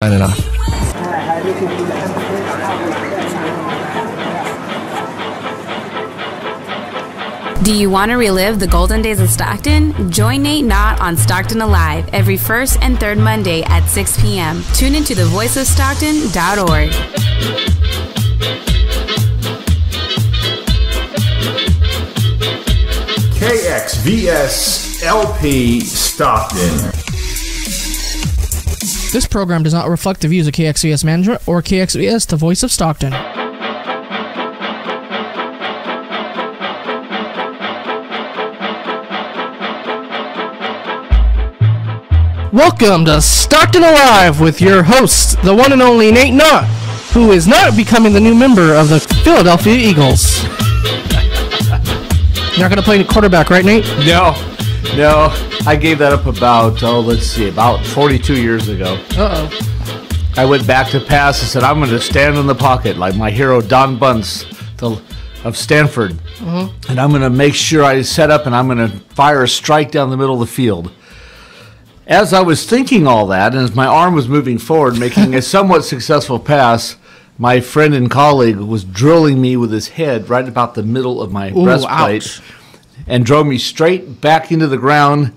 signing off. Do you want to relive the golden days of Stockton? Join Nate Knodt on Stockton Alive every first and third Monday at 6 p.m. Tune into thevoiceofstockton.org. KXVS LP Stockton. This program does not reflect the views of KXVS management or KXVS, the voice of Stockton. Welcome to Stockton Alive with your host, the one and only Nate Knodt, who is not becoming the new member of the Philadelphia Eagles. You're not going to play any quarterback, right, Nate? No. I gave that up about 42 years ago. Uh-oh. I went back to pass and said, I'm going to stand in the pocket like my hero Don Bunce of Stanford. Mm-hmm. And I'm going to make sure I set up and I'm going to fire a strike down the middle of the field. As I was thinking all that, and as my arm was moving forward, making a somewhat successful pass, my friend and colleague was drilling me with his head right about the middle of my breastplate. Ouch. And drove me straight back into the ground,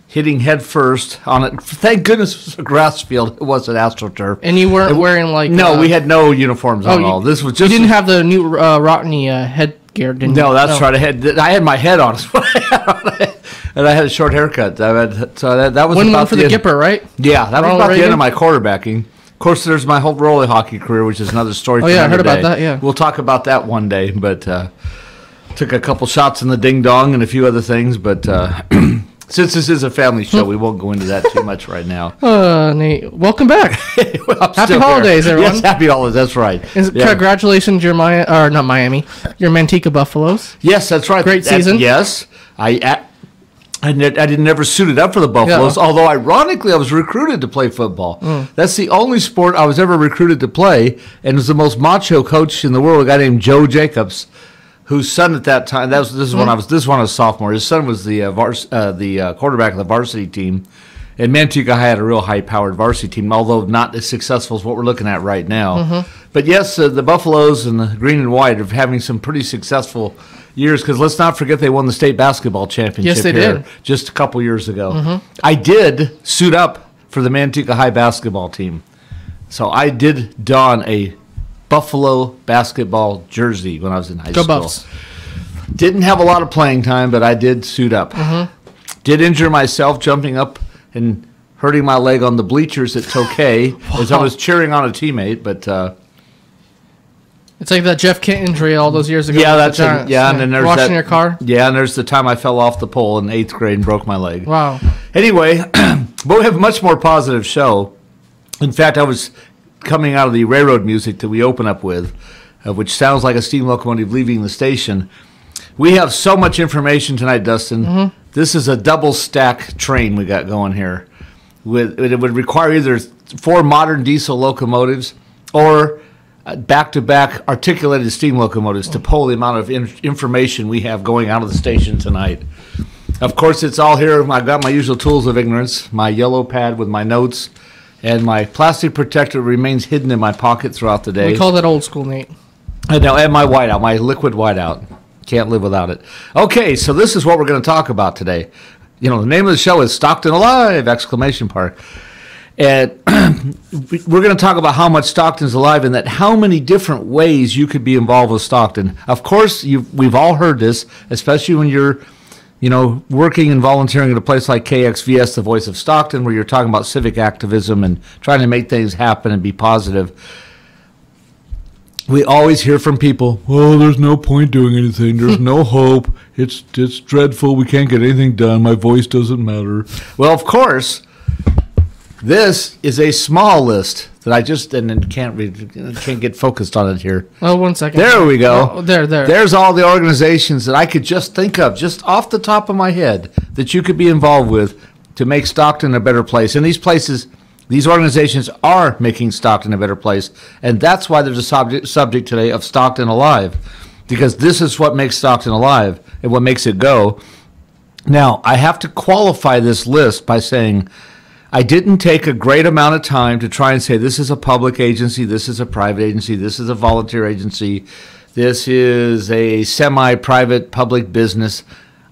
hitting head first on it. Thank goodness it was a grass field. It wasn't AstroTurf. And you weren't wearing like... No, we had no uniforms on all. This was just... You didn't have the new Rottney headgear, didn't you? No, that's right. I had my head on. And I had a short haircut. That was one about for the Gipper, right? Yeah, that was about the end of my quarterbacking. Of course, there's my whole roller hockey career, which is another story for another I heard day. about that, yeah. We'll talk about that one day, but took a couple shots in the ding-dong and a few other things, but since this is a family show, we won't go into that too much right now. Nate, welcome back. Well, happy holidays, everyone. Yes, happy holidays, that's right. Congratulations, your Manteca Buffaloes. Yes, that's right. Great season. Yes, I didn't ever suited up for the Buffaloes, although ironically I was recruited to play football. That's the only sport I was ever recruited to play, and was the most macho coach in the world, a guy named Joe Jacobs, whose son at that time, this is when I was a sophomore. His son was the quarterback of the varsity team, and Manteca had a real high-powered varsity team, although not as successful as what we're looking at right now. But yes, the Buffaloes and the green and white are having some pretty successful years, because let's not forget they won the state basketball championship. Yes, they did. Just a couple years ago. I did suit up for the Manteca High basketball team. So I did don a Buffalo basketball jersey when I was in high school. Buffs. Didn't have a lot of playing time, but I did suit up. Did injure myself jumping up and hurting my leg on the bleachers at Tokay as I was cheering on a teammate, but... It's like that Jeff Kent injury all those years ago. Yeah, that's it. Yeah, and then there's washing your car. Yeah, and there's the time I fell off the pole in 8th grade and broke my leg. Wow. Anyway, but we have a much more positive show. In fact, I was coming out of the railroad music that we open up with, which sounds like a steam locomotive leaving the station. We have so much information tonight, Dustin. This is a double stack train we got going here. It would require either 4 modern diesel locomotives or back-to-back articulated steam locomotives to pull the amount of information we have going out of the station tonight. Of course, it's all here. I've got my usual tools of ignorance, my yellow pad with my notes, and my plastic protector remains hidden in my pocket throughout the day. We call that old school, Nate. I know, and my whiteout, my liquid whiteout. Can't live without it. Okay, so this is what we're going to talk about today. You know, the name of the show is Stockton Alive! And we're going to talk about how much Stockton's alive and that how many different ways you could be involved with Stockton. Of course, we've all heard this, especially when you're, working and volunteering at a place like KXVS, the voice of Stockton, where you're talking about civic activism and trying to make things happen and be positive. We always hear from people, oh, there's no point doing anything. There's no hope. It's dreadful. We can't get anything done. My voice doesn't matter. Well, of course, this is a small list that I just can't get focused on it here. Oh, 1 second. There we go. Oh, there. There's all the organizations that I could just think of, just off the top of my head, that you could be involved with to make Stockton a better place. And these organizations are making Stockton a better place, and that's why there's a subject today of Stockton Alive, because this is what makes Stockton alive and what makes it go. Now, I have to qualify this list by saying I didn't take a great amount of time to try and say this is a public agency, this is a private agency, this is a volunteer agency, this is a semi-private public business.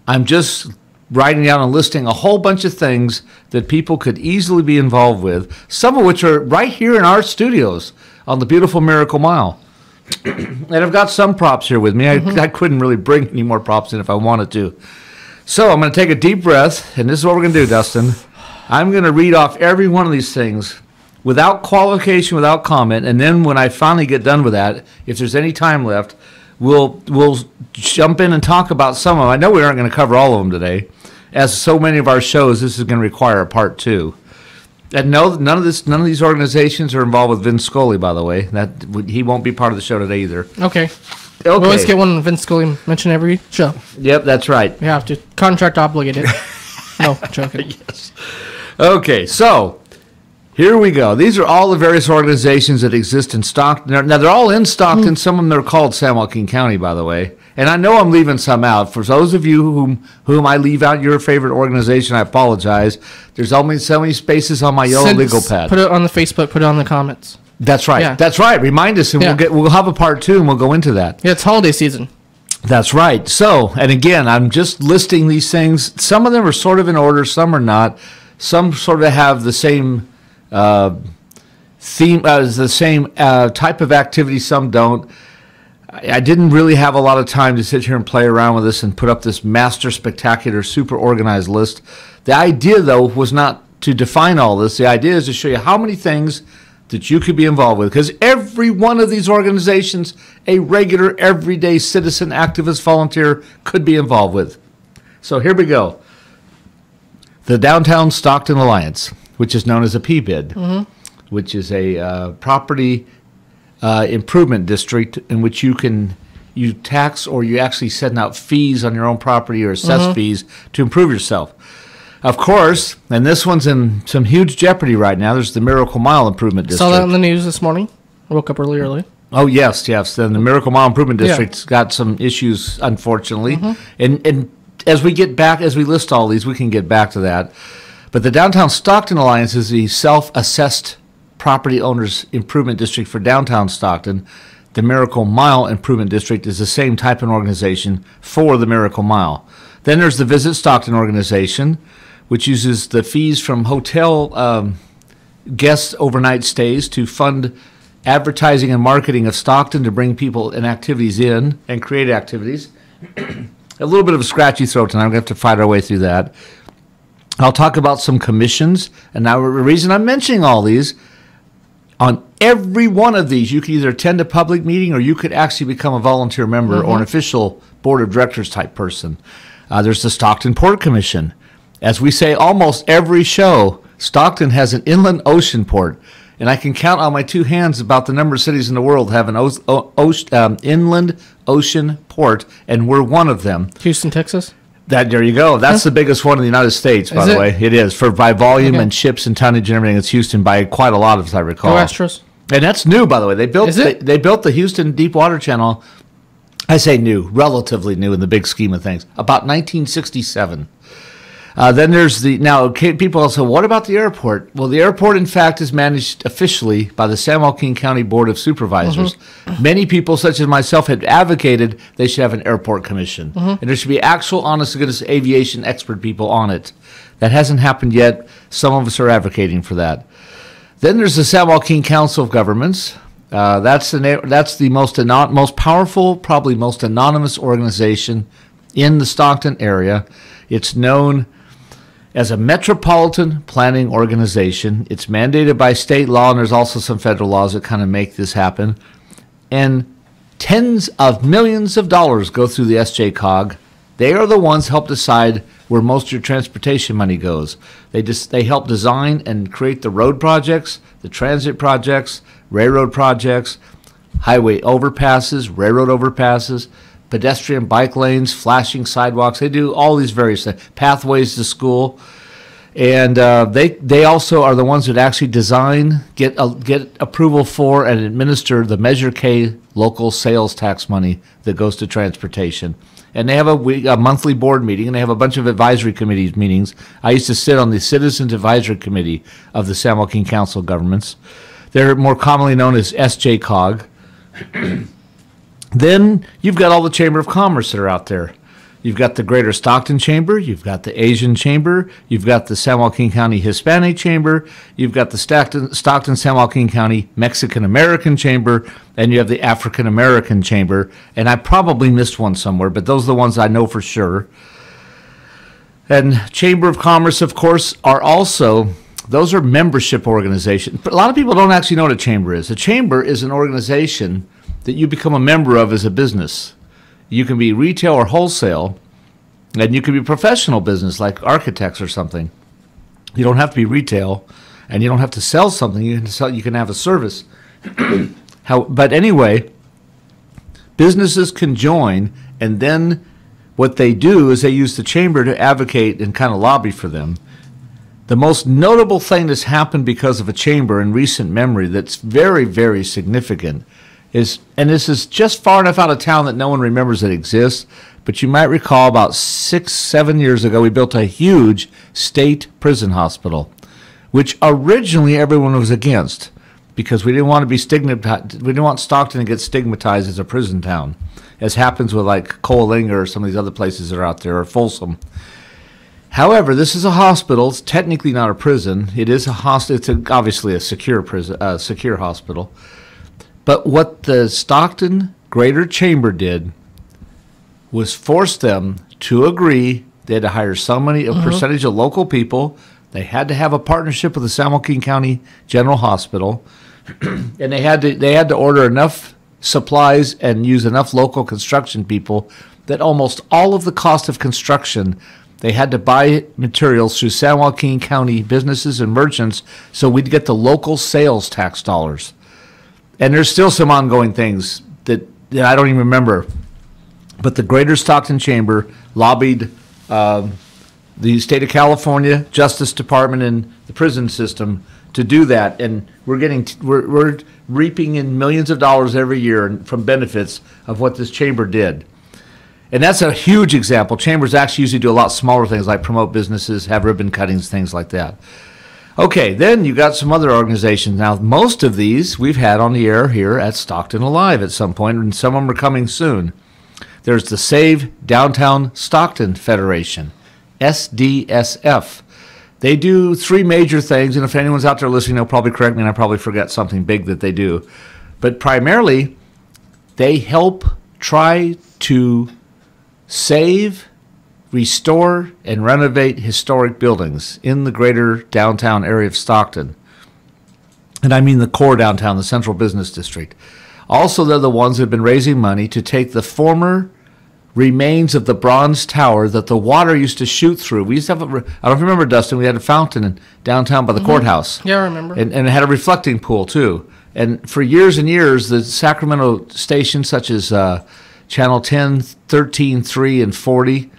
I'm just writing down and listing a whole bunch of things that people could easily be involved with, some of which are right here in our studios on the beautiful Miracle Mile. And I've got some props here with me. I couldn't really bring any more props in if I wanted to. So I'm going to take a deep breath, and this is what we're going to do, Dustin. I'm going to read off every one of these things without qualification, without comment, and then when I finally get done with that, if there's any time left, we'll jump in and talk about some of them. I know we aren't going to cover all of them today. As so many of our shows, this is going to require a part 2. And no, none of these organizations are involved with Vince Scully, by the way. He won't be part of the show today either. Okay. We always get one Vince Scully mentioned every show. Yep, that's right. You have to. Contract obligated. No, joking. Yes. Okay, so here we go. These are all the various organizations that exist in Stockton. Now, they're all in Stockton. Some of them are called San Joaquin County, by the way. And I know I'm leaving some out. For those of you whom I leave out your favorite organization, I apologize. There's only so many spaces on my yellow legal pad. Put it on the Facebook. Put it on the comments. That's right. Yeah. That's right. Remind us, and we'll have a part 2, and we'll go into that. Yeah, it's holiday season. That's right. So, and again, I'm just listing these things. Some of them are sort of in order. Some are not. Some sort of have the same theme, the same type of activity. Some don't. I didn't really have a lot of time to sit here and play around with this and put up this master spectacular, super organized list. The idea, though, was not to define all this. The idea is to show you how many things that you could be involved with, because every one of these organizations, a regular, everyday citizen, activist, volunteer could be involved with. So here we go. The Downtown Stockton Alliance, which is known as a PBID, which is a property improvement district in which you tax or you actually send out fees on your own property or assess fees to improve yourself. Of course, and this one's in some huge jeopardy right now. There's the Miracle Mile Improvement District. Saw that in the news this morning. I woke up early. Oh, yes. Then the Miracle Mile Improvement District's got some issues, unfortunately. And as we list all these, we can get back to that. But the Downtown Stockton Alliance is the self-assessed property owners improvement district for downtown Stockton. The Miracle Mile Improvement District is the same type of organization for the Miracle Mile. Then there's the Visit Stockton organization, which uses the fees from hotel guest overnight stays to fund advertising and marketing of Stockton to bring people and activities in and create activities. A little bit of a scratchy throat tonight. I'm going to have to fight our way through that. I'll talk about some commissions. And now the reason I'm mentioning all these, on every one of these, you could either attend a public meeting or you could actually become a volunteer member or an official board of directors type person. There's the Stockton Port Commission. As we say almost every show, Stockton has an inland ocean port. And I can count on my 2 hands about the number of cities in the world that have an inland ocean port, and we're one of them. Houston, Texas? There you go. That's the biggest one in the United States, by the way. It is. By volume and ships and tonnage and everything, it's Houston by quite a lot, as I recall. Go Astros. And that's new, by the way. They built the Houston Deepwater Channel. I say new, relatively new in the big scheme of things, about 1967. Then there's people also, what about the airport? Well, the airport, in fact, is managed officially by the San Joaquin County Board of Supervisors. Many people, such as myself, had advocated they should have an airport commission. And there should be actual, honest-to-goodness aviation expert people on it. That hasn't happened yet. Some of us are advocating for that. Then there's the San Joaquin Council of Governments. That's the most powerful, probably most anonymous organization in the Stockton area. It's known as a metropolitan planning organization. It's mandated by state law, and there's also some federal laws that kind of make this happen. And tens of millions of dollars go through the SJCOG. They are the ones who help decide where most of your transportation money goes. They help design and create the road projects, the transit projects, railroad projects, highway overpasses, railroad overpasses, pedestrian bike lanes, flashing sidewalks. They do all these various things, pathways to school. And they also are the ones that actually design, get approval for, and administer the Measure K local sales tax money that goes to transportation. And they have a monthly board meeting, and they have a bunch of advisory committees meetings. I used to sit on the Citizens Advisory Committee of the San Joaquin Council of Governments. They're more commonly known as SJCOG. Then you've got all the Chamber of Commerce that are out there. You've got the Greater Stockton Chamber, you've got the Asian Chamber, you've got the San Joaquin County Hispanic Chamber, you've got the Stockton San Joaquin County Mexican American Chamber, and you have the African American Chamber. And I probably missed one somewhere, but those are the ones I know for sure. And Chamber of Commerce, of course, are also, those are membership organizations. But a lot of people don't actually know what a chamber is. A chamber is an organization that you become a member of as a business. You can be retail or wholesale, and you can be professional business like architects or something. You don't have to be retail, and you don't have to sell something. You can have a service. But anyway, businesses can join, and then what they do is they use the chamber to advocate and kind of lobby for them. The most notable thing that's happened because of a chamber in recent memory that's very, very significant is, and this is just far enough out of town that no one remembers it exists, but you might recall about 6-7 years ago, we built a huge state prison hospital, which originally everyone was against because we didn't want to be stigmatized. We didn't want Stockton to get stigmatized as a prison town, as happens with like Coalinga or some of these other places that are out there, or Folsom. However, this is a hospital. It's technically not a prison. It is a hospital. It's obviously a secure prison, secure hospital. But what the Stockton Greater Chamber did was force them to agree. They had to hire a percentage of local people. They had to have a partnership with the San Joaquin County General Hospital, and they had to order enough supplies and use enough local construction people that almost all of the cost of construction, they had to buy materials through San Joaquin County businesses and merchants, so we'd get the local sales tax dollars. And there's still some ongoing things that I don't even remember. But the Greater Stockton Chamber lobbied the state of California, Justice Department, and the prison system to do that. And we're reaping in millions of dollars every year from benefits of what this chamber did. And that's a huge example. Chambers actually usually do a lot smaller things like promote businesses, have ribbon cuttings, things like that. Okay, then you got some other organizations. Now, most of these we've had on the air here at Stockton Alive at some point, and some of them are coming soon. There's the Save Downtown Stockton Federation, SDSF. They do three major things, and if anyone's out there listening, they'll probably correct me, and I probably forget something big that they do. But primarily, they help try to save, restore, and renovate historic buildings in the greater downtown area of Stockton. And I mean the core downtown, the central business district. Also, they're the ones that have been raising money to take the former remains of the bronze tower that the water used to shoot through. We used to have I don't know if you remember, Dustin, we had a fountain in downtown by the courthouse. Yeah, I remember. And it had a reflecting pool, too. And for years and years, the Sacramento stations such as Channel 10, 13, 3, and 40,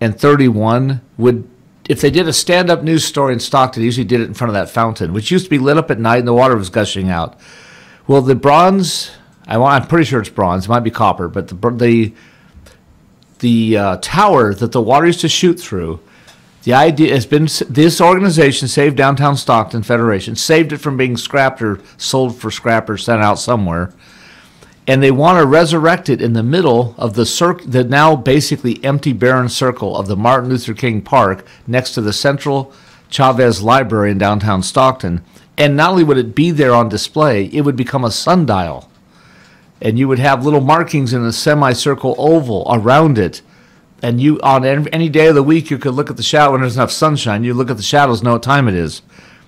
and 31 would, if they did a stand-up news story in Stockton, they usually did it in front of that fountain, which used to be lit up at night and the water was gushing out. Well, the bronze, I'm pretty sure it's bronze, it might be copper, but the tower that the water used to shoot through, the idea has been, this organization, Save Downtown Stockton Federation, saved it from being scrapped or sold for scrap or sent out somewhere. And they want to resurrect it in the middle of the now basically empty, barren circle of the Martin Luther King Park next to the Central Chavez Library in downtown Stockton. And not only would it be there on display, it would become a sundial. And you would have little markings in a semicircle oval around it. And you, on any day of the week, you could look at the shadow when there's enough sunshine. You look at the shadows, know what time it is.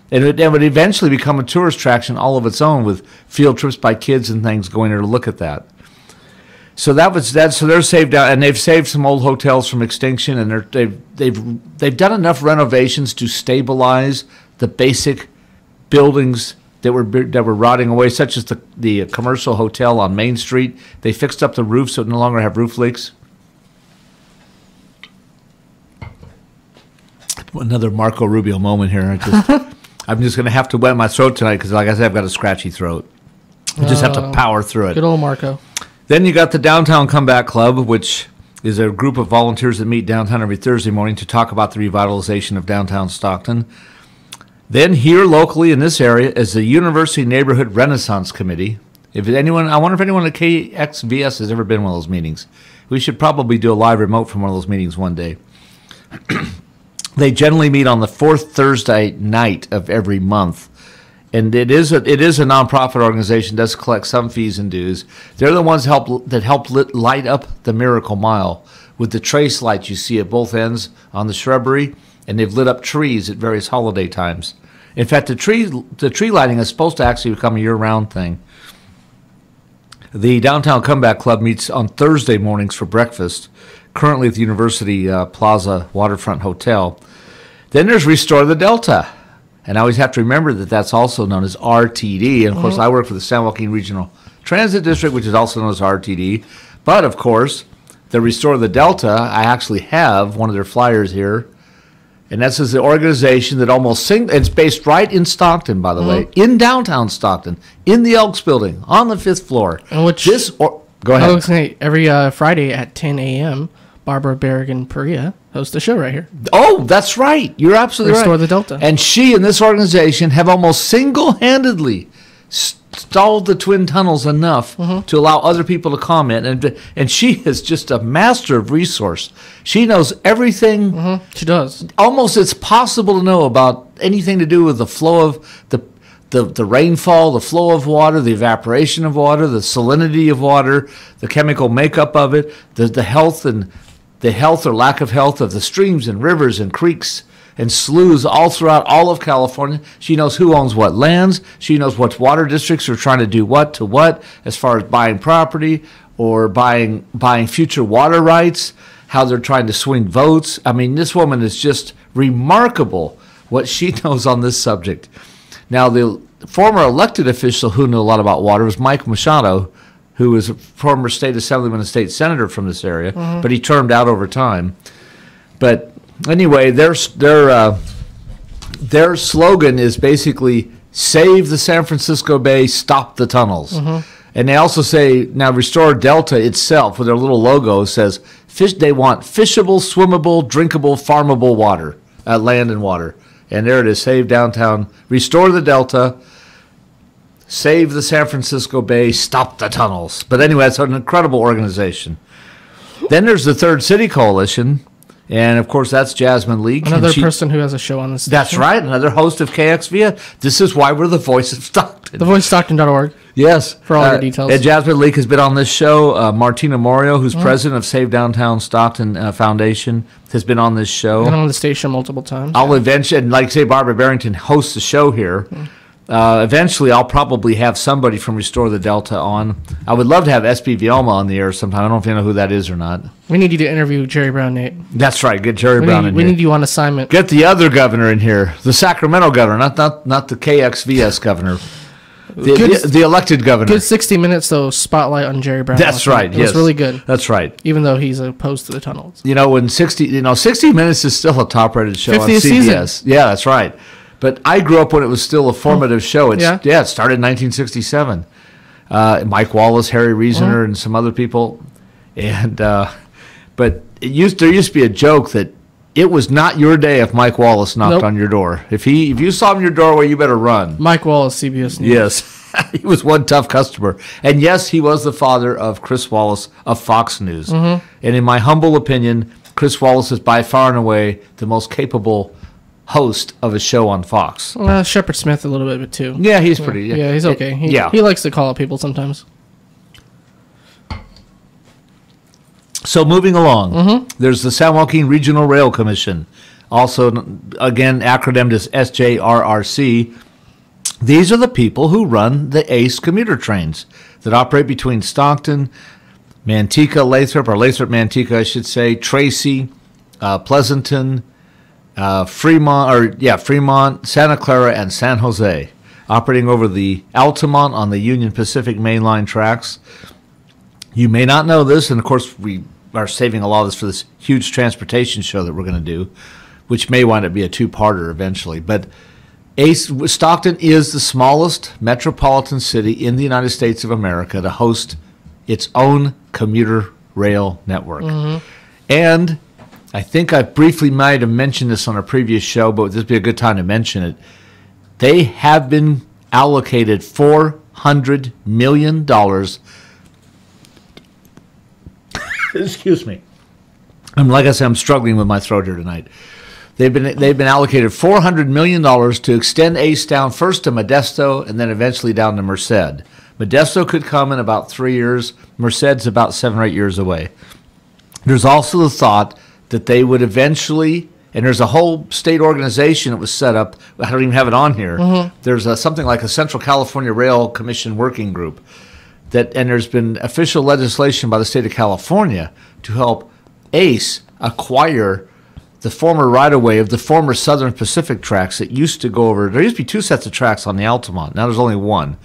And it would eventually become a tourist attraction all of its own, with field trips by kids and things going there to look at that. So so they're saved out, and they've saved some old hotels from extinction, and they've done enough renovations to stabilize the basic buildings that were rotting away, such as the commercial hotel on Main Street. They fixed up the roof so it no longer have roof leaks. Another Marco Rubio moment here. I'm just going to have to wet my throat tonight because, like I said, I've got a scratchy throat. I just have to power through it. Good old Marco. Then you got the Downtown Comeback Club, which is a group of volunteers that meet downtown every Thursday morning to talk about the revitalization of downtown Stockton. Then here locally in this area is the University Neighborhood Renaissance Committee. I wonder if anyone at KXVS has ever been in one of those meetings. We should probably do a live remote from one of those meetings one day. They generally meet on the fourth Thursday night of every month. And it is a nonprofit organization, does collect some fees and dues. They're the ones that help light up the Miracle Mile with the trace lights you see at both ends on the shrubbery, and they've lit up trees at various holiday times. In fact, the tree lighting is supposed to actually become a year-round thing. The Downtown Comeback Club meets on Thursday mornings for breakfast, currently at the University Plaza Waterfront Hotel. Then there's Restore the Delta. And I always have to remember that that's also known as RTD. And, of course, I work for the San Joaquin Regional Transit District, which is also known as RTD. But, of course, the Restore the Delta, I actually have one of their flyers here. And that's the organization that it's based right in Stockton, by the way, in downtown Stockton, in the Elks Building, on the 5th floor. And go ahead. I was saying, every Friday at 10 a.m., Barbara Berrigan Perea hosts a show right here. Oh, that's right. You're absolutely right. Restore the Delta. And she and this organization have almost single-handedly stalled the twin tunnels enough to allow other people to comment. And she is just a master of resource. She knows everything. She does. Almost it's possible to know about anything to do with the flow of the rainfall, the flow of water, the evaporation of water, the salinity of water, the chemical makeup of it, the health or lack of health of the streams and rivers and creeks and sloughs all throughout all of California. She knows who owns what lands. She knows what water districts are trying to do what to what as far as buying property or buying future water rights, how they're trying to swing votes. I mean, this woman is just remarkable what she knows on this subject. Now, the former elected official who knew a lot about water was Mike Machado, who was a former state assemblyman and state senator from this area, but he termed out over time. But anyway, their slogan is basically save the San Francisco Bay, stop the tunnels. And they also say, now Restore Delta itself, with their little logo, says they want fishable, swimmable, drinkable, farmable water, land and water. And there it is, save downtown, restore the Delta, save the San Francisco Bay, stop the tunnels. But anyway, it's an incredible organization. Then there's the Third City Coalition, and of course that's Jasmine Leake. Another person who has a show on this station. That's right, another host of KXVS. This is why we're the voice of Stockton. TheVoiceStockton.org. Yes. For all your details. And Jasmine Leake has been on this show. Martina Morio, who's president of Save Downtown Stockton Foundation, has been on this show. Been on the station multiple times. I'll eventually, and like say Barbara Barrington hosts the show here. Eventually, I'll probably have somebody from Restore the Delta on. I would love to have SB Vielma on the air sometime. I don't know if you know who that is or not. We need you to interview Jerry Brown, Nate. That's right. Get Jerry Brown in here. We need you on assignment. Get the other governor in here, the Sacramento governor, not the KXVS governor. The elected governor. Good 60 minutes, though, spotlight on Jerry Brown. That's right. It was really good. That's right. Even though he's opposed to the tunnels. You know, when 60 Minutes is still a top-rated show on CBS. Season. Yeah, that's right. But I grew up when it was still a formative show. It started in 1967. Mike Wallace, Harry Reasoner, and some other people. And but there used to be a joke that it was not your day if Mike Wallace knocked on your door. If you saw him in your doorway, you better run. Mike Wallace, CBS News. Yes, he was one tough customer. And yes, he was the father of Chris Wallace of Fox News. And in my humble opinion, Chris Wallace is by far and away the most capable host of a show on Fox. Shepard Smith a little bit too. Yeah, he's pretty. Yeah, he's okay. He likes to call out people sometimes. So moving along, there's the San Joaquin Regional Rail Commission, also again acronymed as SJRRC. These are the people who run the ACE commuter trains that operate between Stockton, Manteca, Lathrop, or Lathrop, Manteca, I should say, Tracy, Pleasanton, Fremont, Santa Clara, and San Jose, operating over the Altamont on the Union Pacific mainline tracks. You may not know this, and of course we are saving a lot of this for this huge transportation show that we're going to do, which may wind up be a two-parter eventually. But Stockton is the smallest metropolitan city in the United States of America to host its own commuter rail network. And I think I briefly might have mentioned this on a previous show, but this would be a good time to mention it. They have been allocated $400 million. Excuse me. Like I said, I'm struggling with my throat here tonight. They've been allocated $400 million to extend ACE down first to Modesto and then eventually down to Merced. Modesto could come in about 3 years. Merced's about 7 or 8 years away. There's also the thought that they would eventually, and there's a whole state organization that was set up. I don't even have it on here. There's something like a Central California Rail Commission working group. And there's been official legislation by the state of California to help ACE acquire the former right-of-way of the former Southern Pacific tracks that used to go over. There used to be 2 sets of tracks on the Altamont. Now there's only 1.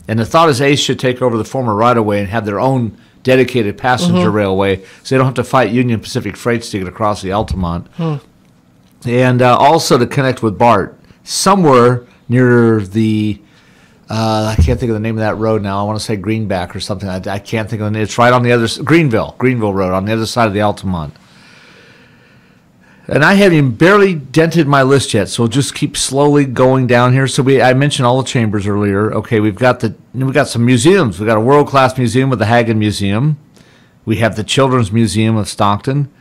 And the thought is ACE should take over the former right-of-way and have their own dedicated passenger railway, so they don't have to fight Union Pacific Freights to get across the Altamont. And also to connect with BART somewhere near the, I can't think of the name of that road now. I want to say Greenback or something. I can't think of the name. It's right on the other, Greenville Road on the other side of the Altamont. And I haven't even barely dented my list yet, so we'll just keep slowly going down here. So I mentioned all the chambers earlier. Okay, we've got some museums. We've got a world-class museum with the Hagen Museum. We have the Children's Museum of Stockton.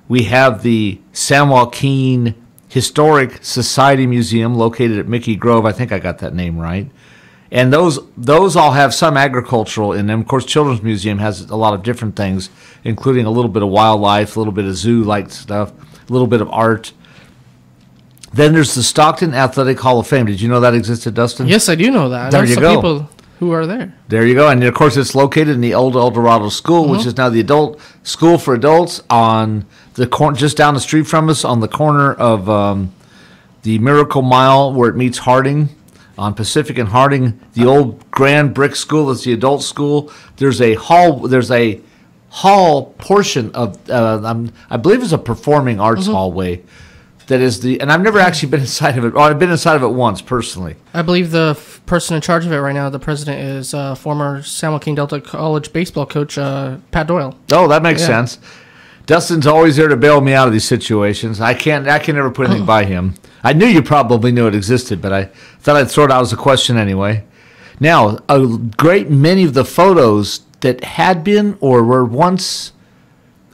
We have the San Joaquin Historic Society Museum located at Mickey Grove. I think I got that name right. And those all have some agricultural in them. Of course, Children's Museum has a lot of different things, including a little bit of wildlife, a little bit of zoo-like stuff, a little bit of art. Then there's the Stockton Athletic Hall of Fame. Did you know that existed, Dustin? Yes, I do know that. There you go. People who are there. There you go. And, of course, it's located in the old El Dorado School, which is now the adult school for adults on the just down the street from us on the corner of the Miracle Mile where it meets Harding. On Pacific and Harding, the old Grand Brick School is the adult school. There's a hall portion of, I believe it's a performing arts hallway that is and I've never actually been inside of it. I've been inside of it once personally. I believe the person in charge of it right now, the president, is former San Joaquin Delta College baseball coach, Pat Doyle. Oh, that makes sense. Dustin's always there to bail me out of these situations. I can never put anything by him. I knew you probably knew it existed, but I thought I'd throw it out as a question anyway. Now, a great many of the photos that had been or were once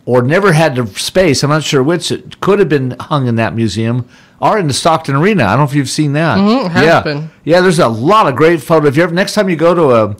or never had the space, I'm not sure which, it could have been hung in that museum, are in the Stockton Arena. I don't know if you've seen that. Has been. Yeah, there's a lot of great photos. If you ever, next time you go to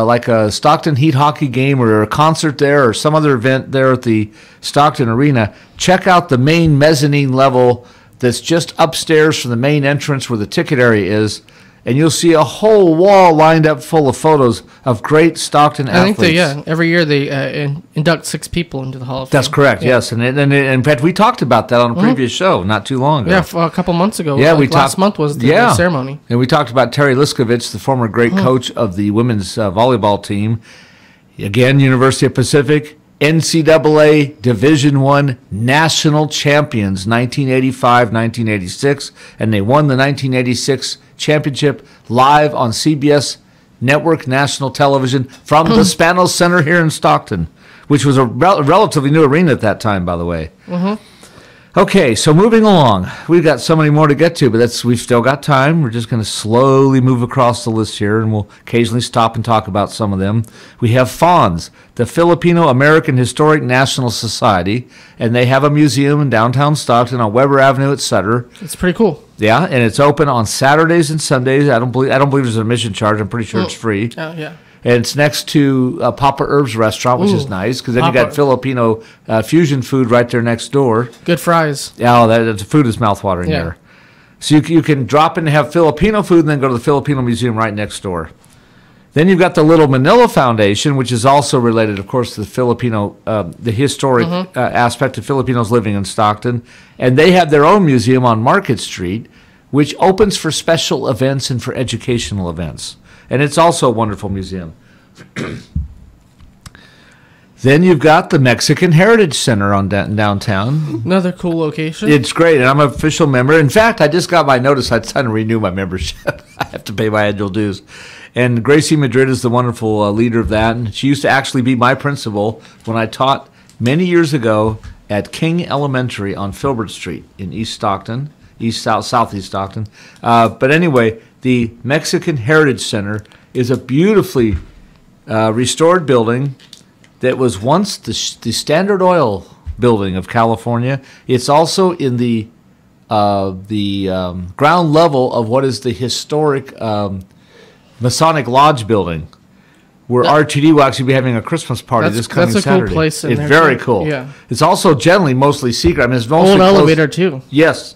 like a Stockton Heat hockey game or a concert there or some other event there at the Stockton Arena, check out the main mezzanine level that's just upstairs from the main entrance where the ticket area is, and you'll see a whole wall lined up full of photos of great Stockton athletes. I think every year they induct 6 people into the Hall of Fame. That's correct, yes. And in fact, we talked about that on a previous show not too long ago. Yeah, a couple months ago. Yeah, last month was the ceremony. And we talked about Terry Liskovich, the former great coach of the women's volleyball team. Again, University of Pacific, NCAA Division I national champions, 1985, 1986, and they won the 1986 championship live on CBS Network National Television from the Spanos Center here in Stockton, which was a relatively new arena at that time, by the way. Okay, so moving along. We've got so many more to get to, but we've still got time. We're just going to slowly move across the list here, and we'll occasionally stop and talk about some of them. We have FANS, the Filipino American Historic National Society, and they have a museum in downtown Stockton on Weber Avenue at Sutter. It's pretty cool. Yeah, and it's open on Saturdays and Sundays. I don't believe there's an admission charge. I'm pretty sure it's free. Oh, yeah. And it's next to Papa Herb's restaurant, which is nice, because then you got Filipino fusion food right there next door. Good fries. Yeah, the food is mouthwatering there. So you can drop in and have Filipino food and then go to the Filipino Museum right next door. Then you've got the Little Manila Foundation, which is also related, of course, to the Filipino, the historic aspect of Filipinos living in Stockton. And they have their own museum on Market Street, which opens for special events and for educational events. And it's also a wonderful museum. Then you've got the Mexican Heritage Center on downtown. Another cool location. It's great, and I'm an official member. In fact, I just got my notice. It's time to renew my membership. I have to pay my annual dues. And Gracie Madrid is the wonderful leader of that. And she used to actually be my principal when I taught many years ago at King Elementary on Filbert Street in East Stockton, southeast Stockton. But anyway, the Mexican Heritage Center is a beautifully restored building that was once the Standard Oil building of California. It's also in the ground level of what is the historic Masonic Lodge building, where RTD will actually be having a Christmas party this coming Saturday. That's a cool place in it's there. Very cool. Yeah. It's also generally mostly secret. I mean, it's mostly old closed. Elevator too. Yes.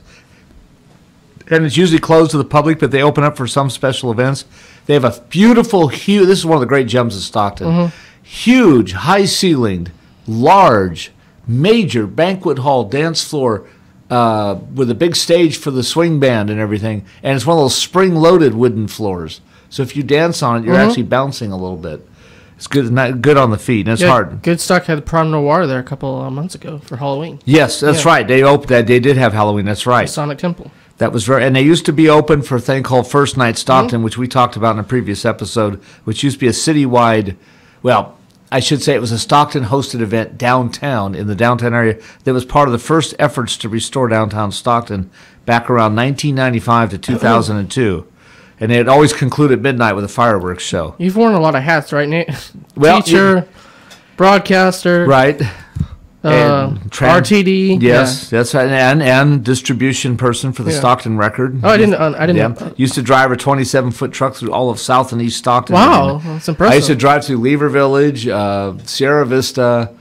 And it's usually closed to the public, but they open up for some special events. They have a beautiful, huge, this is one of the great gems of Stockton, huge, high-ceilinged, large, major banquet hall, dance floor with a big stage for the swing band and everything. And it's one of those spring-loaded wooden floors. So if you dance on it, you're actually bouncing a little bit. It's good on the feet, and it's hard. Goodstock had Prom Noir there a couple of months ago for Halloween. Yes, that's right. They opened that. They did have Halloween. That's right. Masonic Temple. That was and they used to be open for a thing called First Night Stockton, which we talked about in a previous episode, which used to be a citywide, well, I should say it was a Stockton-hosted event downtown, in the downtown area, that was part of the first efforts to restore downtown Stockton back around 1995 to 2002. And they had always concluded at midnight with a fireworks show. You've worn a lot of hats, right, Nate? Well, teacher, broadcaster. Right. And RTD. Yes, that's right, and distribution person for the Stockton Record. Oh, I didn't know. Used to drive a 27-foot truck through all of South and East Stockton. Wow, that's impressive. I used to drive through Lever Village, Sierra Vista,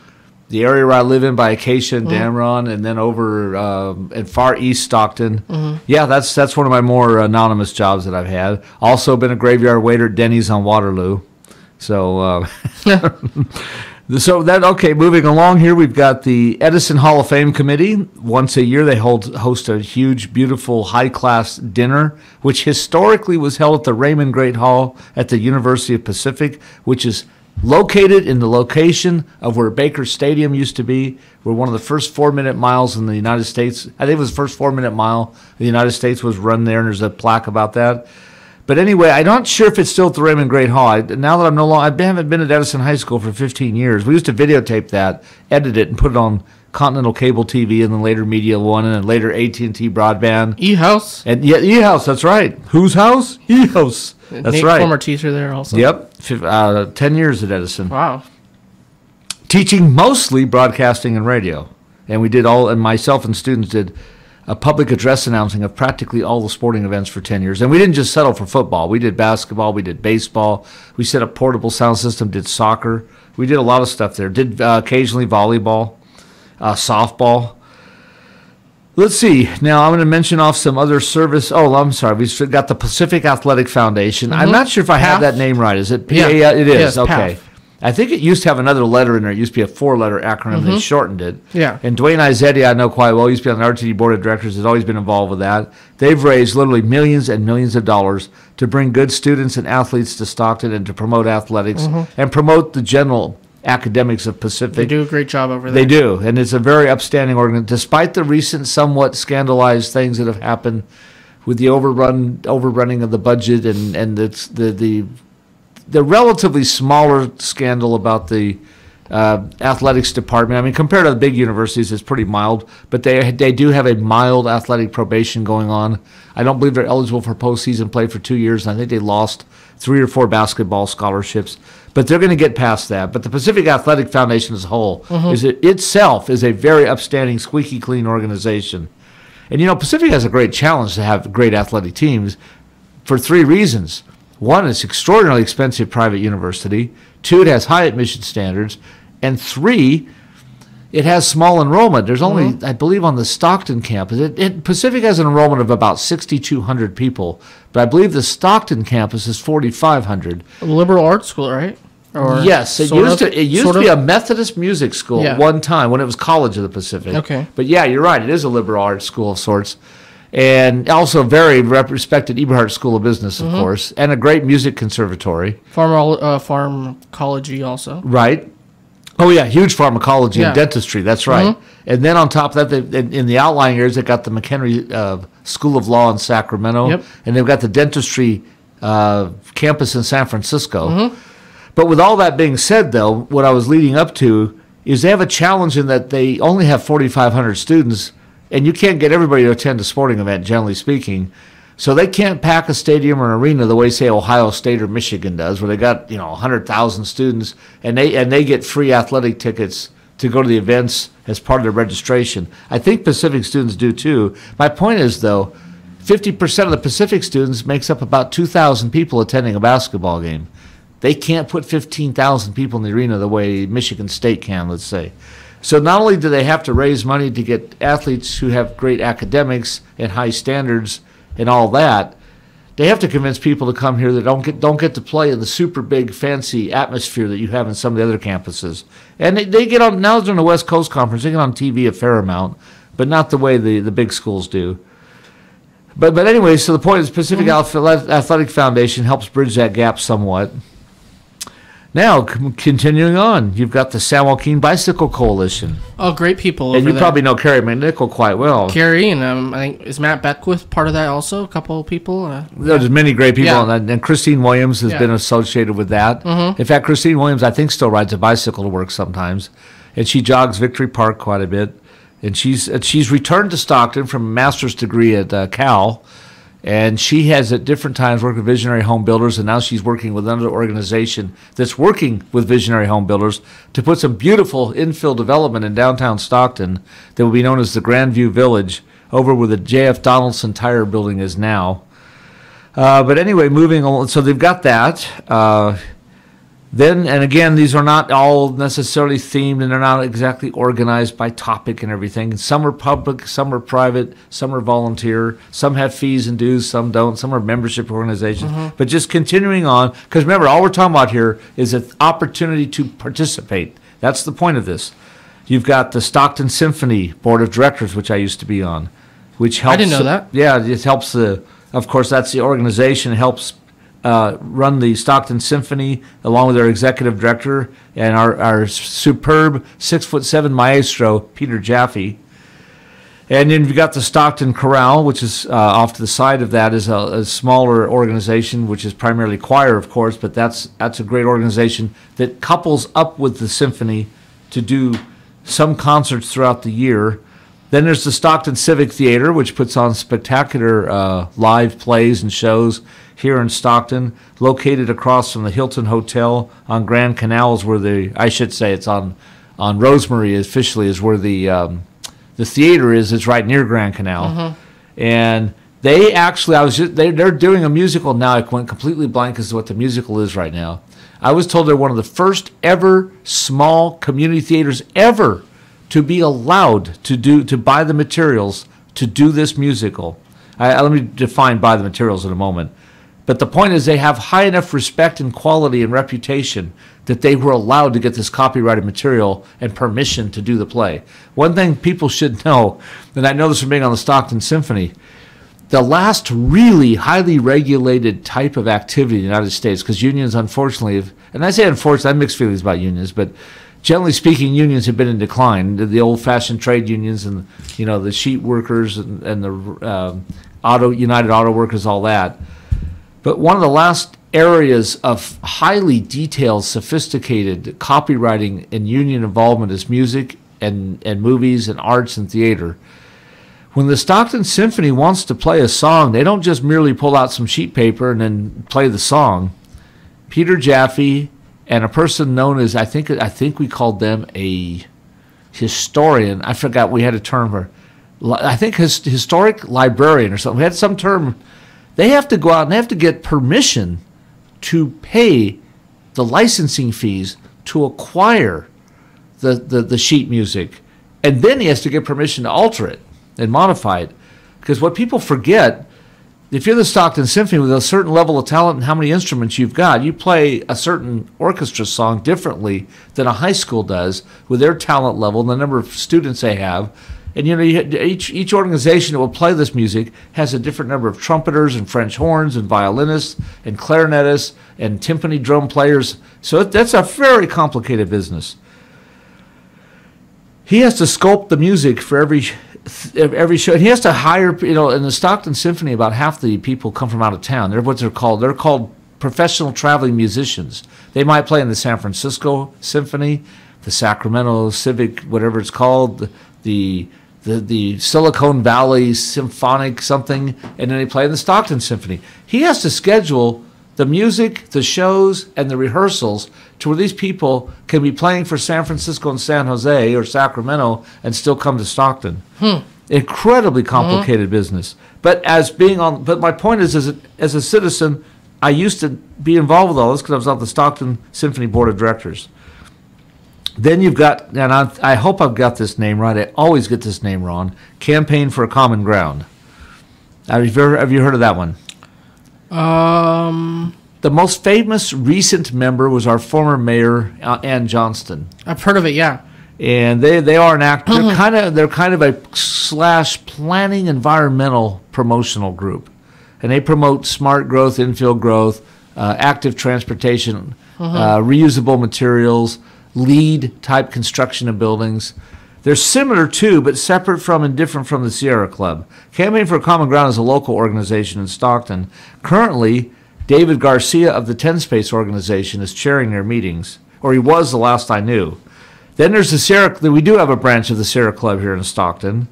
the area where I live in by Acacia and Dameron, and then over at far East Stockton. Yeah, that's one of my more anonymous jobs that I've had. Also been a graveyard waiter at Denny's on Waterloo. So moving along here, we've got the Edison Hall of Fame Committee. Once a year, they host a huge, beautiful, high-class dinner, which historically was held at the Raymond Great Hall at the University of Pacific, which is located in the location of where Baker Stadium used to be, where one of the first 4-minute miles in the United States, I think it was the first 4-minute mile in the United States was run there, and there's a plaque about that. But anyway, I'm not sure if it's still at the Raymond Great Hall. Now that I haven't been at Edison High School for 15 years. We used to videotape that, edit it, and put it on Continental Cable TV, and then later Media One, and then later AT&T Broadband. E-House. And yeah, E-House, that's right. Whose house? E-House. That's Nate, right. Former teacher there also. Yep, 10 years at Edison. Wow. Teaching mostly broadcasting and radio. And we did and myself and students did a public address announcing of practically all the sporting events for 10 years. And we didn't just settle for football. We did basketball. We did baseball. We set up portable sound system, did soccer. We did a lot of stuff there. Did occasionally volleyball, softball. Let's see. Now I'm going to mention off some other service. Oh, I'm sorry. We've got the Pacific Athletic Foundation. I'm not sure if I have that name right. Is it PA? Yeah. It is. Yes, okay. PAF. I think it used to have another letter in there. It used to be a 4-letter acronym. They shortened it. Yeah. And Dwayne Izzetti, I know quite well. He used to be on the RTD Board of Directors. Has always been involved with that. They've raised literally millions and millions of dollars to bring good students and athletes to Stockton and to promote athletics and promote the general academics of Pacific. They do a great job over there. They do. And it's a very upstanding organization. Despite the recent somewhat scandalized things that have happened with the overrunning of the budget and the relatively smaller scandal about the athletics department. I mean, compared to the big universities, it's pretty mild, but they do have a mild athletic probation going on. I don't believe they're eligible for postseason play for 2 years, and I think they lost 3 or 4 basketball scholarships. But they're going to get past that. But the Pacific Athletic Foundation as a whole itself is a very upstanding, squeaky clean organization. And, Pacific has a great challenge to have great athletic teams for 3 reasons. 1, it's extraordinarily expensive private university. 2, it has high admission standards. And 3, it has small enrollment. There's only, I believe, on the Stockton campus. Pacific has an enrollment of about 6,200 people, but I believe the Stockton campus is 4,500. A liberal arts school, right? Or yes, it used to be a Methodist music school at one time when it was College of the Pacific. Okay. But yeah, you're right. It is a liberal arts school of sorts. And also a very respected Eberhart School of Business, of course, and a great music conservatory. Pharmacology also. Right. Oh, yeah, huge pharmacology Yeah. and dentistry. That's right. And then on top of that, in the outlying areas, they've got the McHenry School of Law in Sacramento, Yep. and they've got the dentistry campus in San Francisco. But with all that being said, though, what I was leading up to is they have a challenge in that they only have 4,500 students, and you can't get everybody to attend a sporting event, generally speaking. So they can't pack a stadium or an arena the way, say, Ohio State or Michigan does, where they got 100,000 students, and they get free athletic tickets to go to the events as part of their registration. I think Pacific students do too. My point is, though, 50% of the Pacific students makes up about 2,000 people attending a basketball game. They can't put 15,000 people in the arena the way Michigan State can, let's say. So not only do they have to raise money to get athletes who have great academics and high standards and all that, they have to convince people to come here that don't get to play in the super big fancy atmosphere that you have in some of the other campuses. And they get on, now they're in the West Coast Conference, they get on TV a fair amount, but not the way the big schools do. But anyway, so the point is Pacific Athletic Foundation helps bridge that gap somewhat. Now, continuing on, you've got the San Joaquin Bicycle Coalition. Oh, great people over And you there. probably know Carrie McNichol quite well. Carrie, and I think, is Matt Beckwith part of that also? A couple of people? There's many great people, Yeah. and Christine Williams has been associated with that. In fact, Christine Williams, I think, still rides a bicycle to work sometimes, and she jogs Victory Park quite a bit. And she's returned to Stockton from a master's degree at Cal, and she has at different times worked with Visionary Home Builders, and now she's working with another organization that's working with Visionary Home Builders to put some beautiful infill development in downtown Stockton that will be known as the Grandview Village, over where the J.F. Donaldson Tire Building is now. But anyway, moving on, so they've got that. Then, and again, these are not all necessarily themed, and they're not exactly organized by topic and everything. Some are public, some are private, some are volunteer, some have fees and dues, some don't, some are membership organizations. But just continuing on, because remember, all we're talking about here is an opportunity to participate. That's the point of this. You've got the Stockton Symphony Board of Directors, which I used to be on, which helps. I didn't know that. Yeah, it helps of course, that's the organization, helps run the Stockton Symphony along with our executive director and our superb 6'7" maestro, Peter Jaffe. And then you've got the Stockton Chorale, which is off to the side of that, is a smaller organization, which is primarily choir, of course, but that's a great organization that couples up with the symphony to do some concerts throughout the year. Then there's the Stockton Civic Theater, which puts on spectacular live plays and shows here in Stockton, located across from the Hilton Hotel on Grand Canal, is where it's on Rosemary officially is where the theater is. It's right near Grand Canal. And they actually, they're doing a musical now. I went completely blank as to what the musical is right now. I was told they're one of the first ever small community theaters ever to be allowed to buy the materials to do this musical. Let me define buy the materials in a moment. But the point is they have high enough respect and quality and reputation that they were allowed to get this copyrighted material and permission to do the play. One thing people should know, and I know this from being on the Stockton Symphony, the last really highly regulated type of activity in the United States, because unions unfortunately have, and I say unfortunately, I have mixed feelings about unions, but generally speaking, unions have been in decline. The old-fashioned trade unions and the sheet workers and the United Auto Workers, all that. But one of the last areas of highly detailed, sophisticated copywriting and union involvement is music and movies and arts and theater. When the Stockton Symphony wants to play a song, they don't just merely pull out some sheet paper and then play the song. Peter Jaffe and a person known as, I think we called them a historian. I forgot, we had a term for, I think historic librarian or something. We had some term. They have to go out and they have to get permission to pay the licensing fees to acquire the sheet music. And then he has to get permission to alter it and modify it. Because what people forget, if you're the Stockton Symphony with a certain level of talent and how many instruments you've got, you play a certain orchestra song differently than a high school does with their talent level and the number of students they have. And each organization that will play this music has a different number of trumpeters and French horns and violinists and clarinetists and timpani drum players. So that's a very complicated business. he has to sculpt the music for every show. And he has to hire, in the Stockton Symphony, about half the people come from out of town. They're what they're called. They're called professional traveling musicians. They might play in the San Francisco Symphony, the Sacramento Civic, whatever it's called, the Silicon Valley Symphonic something, and then they play in the Stockton Symphony. He has to schedule the music, the shows, and the rehearsals to where these people can be playing for San Francisco and San Jose or Sacramento and still come to Stockton. Incredibly complicated business. But my point is, as a citizen, I used to be involved with all this because I was on the Stockton Symphony Board of Directors. Then you've got, and I hope I've got this name right. I always get this name wrong. Campaign for a Common Ground. Have you heard of that one? The most famous recent member was our former mayor, Ann Johnston. I've heard of it, yeah. And they are an act. They're kind of a planning environmental promotional group, and they promote smart growth, infill growth, active transportation, reusable materials, LEED type construction of buildings. They're similar to, but separate from and different from the Sierra Club. Campaign for Common Ground is a local organization in Stockton. Currently, David Garcia of the 10 Space organization is chairing their meetings, or he was the last I knew. Then there's the Sierra. We do have a branch of the Sierra Club here in Stockton.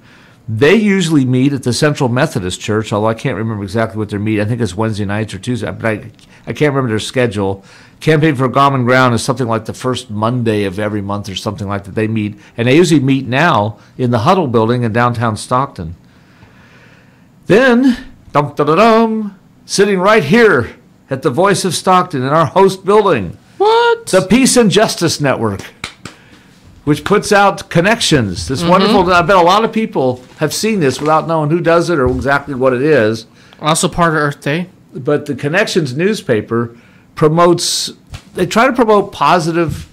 They usually meet at the Central Methodist Church, although I can't remember exactly what their meet. I think it's Wednesday nights or Tuesday, but I can't remember their schedule. Campaign for Common Ground is something like the first Monday of every month or something like that. They meet, and they usually meet now in the Huddle Building in downtown Stockton. Then, sitting right here at the Voice of Stockton in our host building, the Peace and Justice Network, which puts out Connections. This wonderful, I bet a lot of people have seen this without knowing who does it or exactly what it is. Also part of Earth Day. But the Connections newspaper they try to promote positive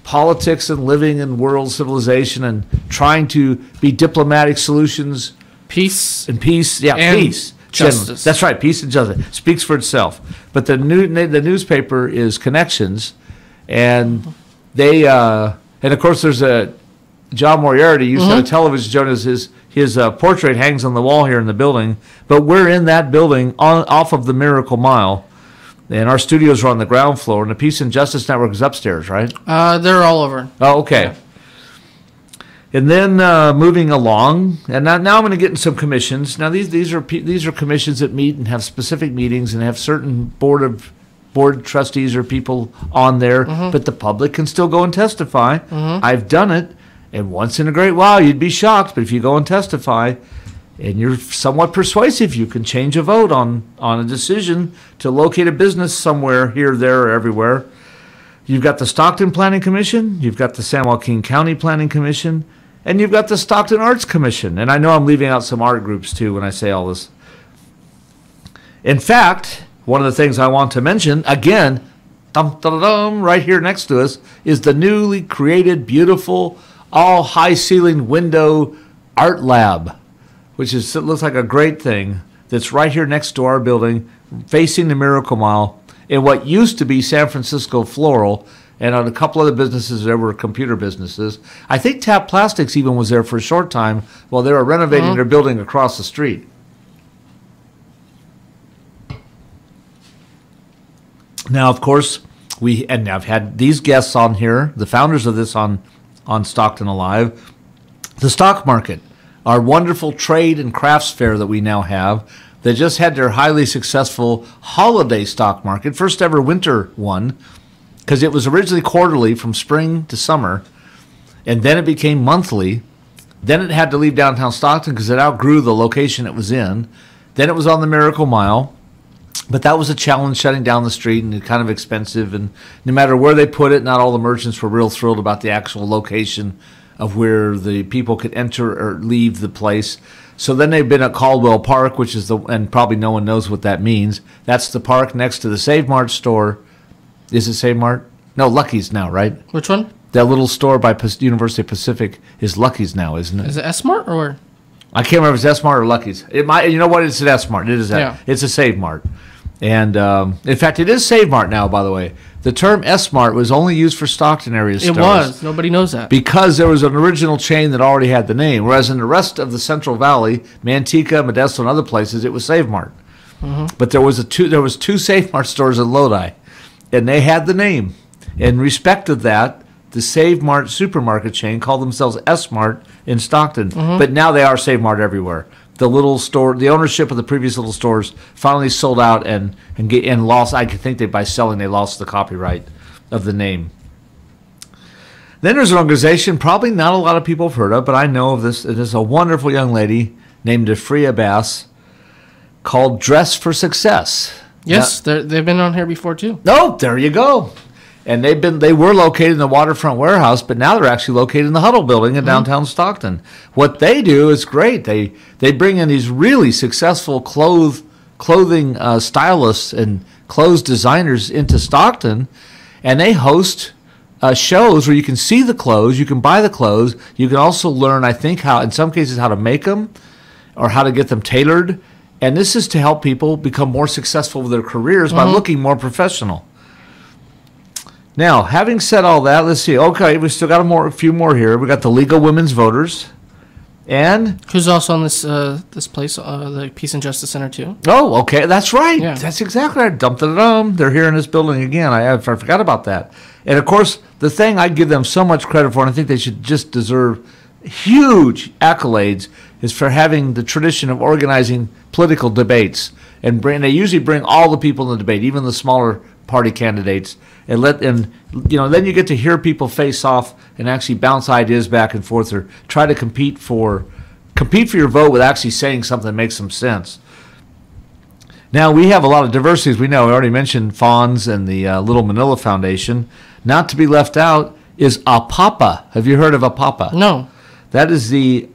politics and living in world civilization and trying to be diplomatic solutions. Peace. Yeah, and peace. Justice. That's right, peace and justice. Speaks for itself. But the newspaper is Connections, and they... and, of course, there's John Moriarty used to have a television show. His portrait hangs on the wall here in the building. But we're in that building off of the Miracle Mile. And our studios are on the ground floor. And the Peace and Justice Network is upstairs, right? They're all over. Oh, okay. Yeah. And then moving along. And now I'm going to get in some commissions. Now, these are commissions that meet and have specific meetings and have certain board trustees or people on there, but the public can still go and testify. I've done it, and once in a great while, you'd be shocked, but if you go and testify, and you're somewhat persuasive, you can change a vote on a decision to locate a business somewhere here, there, or everywhere. You've got the Stockton Planning Commission, you've got the San Joaquin County Planning Commission, and you've got the Stockton Arts Commission. And I know I'm leaving out some art groups, too, when I say all this. In fact... one of the things I want to mention, again, right here next to us, is the newly created, beautiful, all high-ceiling window art lab, which looks like a great thing that's right here next to our building, facing the Miracle Mile, in what used to be San Francisco Floral, and on a couple other businesses there were computer businesses. I think Tap Plastics even was there for a short time while they were renovating their building across the street. Now, of course, I've had these guests on here, the founders of this on Stockton Alive. The stock market, our wonderful trade and crafts fair that we now have, that just had their highly successful holiday stock market, first ever winter one, because it was originally quarterly from spring to summer, and then it became monthly. Then it had to leave downtown Stockton because it outgrew the location it was in. Then it was on the Miracle Mile. But that was a challenge, shutting down the street, and kind of expensive. And no matter where they put it, not all the merchants were real thrilled about the actual location of where the people could enter or leave the place. So then they've been at Caldwell Park, which is and probably no one knows what that means. That's the park next to the Save Mart store. Is it Save Mart? No, Lucky's now, right? Which one? That little store by University of Pacific is Lucky's now, isn't it? Is it S-Mart or where? I can't remember if it's S-Mart or Lucky's. It might. You know what? It's an S-Mart. It is that. Yeah. It's a Save Mart. And, in fact, it is Save Mart now, by the way. The term S-Mart was only used for Stockton area stores. It was. Nobody knows that. Because there was an original chain that already had the name. Whereas in the rest of the Central Valley, Manteca, Modesto, and other places, it was Save Mart. But there was two Save Mart stores in Lodi, and they had the name. In respect of that, the Save Mart supermarket chain called themselves S-Mart in Stockton. But now they are Save Mart everywhere. The little store, the ownership of the previous little stores finally sold out and lost. I think by selling they lost the copyright of the name. Then there's an organization probably not a lot of people have heard of, but I know of this. It is a wonderful young lady named Defria Bass called Dress for Success. Yes, they've been on here before too. Oh, there you go. And they were located in the Waterfront Warehouse, but now they're actually located in the Huddle Building in downtown Stockton. What they do is great. They bring in these really successful clothing stylists and clothes designers into Stockton, and they host shows where you can see the clothes, you can buy the clothes, you can also learn, I think, how in some cases how to make them or how to get them tailored. And this is to help people become more successful with their careers by looking more professional. Now, having said all that, let's see. Okay, we still got a few more here. We got the League of Women's Voters, and who's also on this place, the Peace and Justice Center too. Oh, okay, that's right. Yeah. That's exactly right. They're here in this building again. I forgot about that. And of course, the thing I give them so much credit for, and I think they should just deserve huge accolades, is for having the tradition of organizing political debates, and they usually bring all the people in the debate, even the smaller party candidates, and then you get to hear people face off and actually bounce ideas back and forth or try to compete for your vote with actually saying something that makes some sense. Now, we have a lot of diversity, as we know. We already mentioned FAWNS and the Little Manila Foundation. Not to be left out is APAPA. Have you heard of APAPA? No. That is the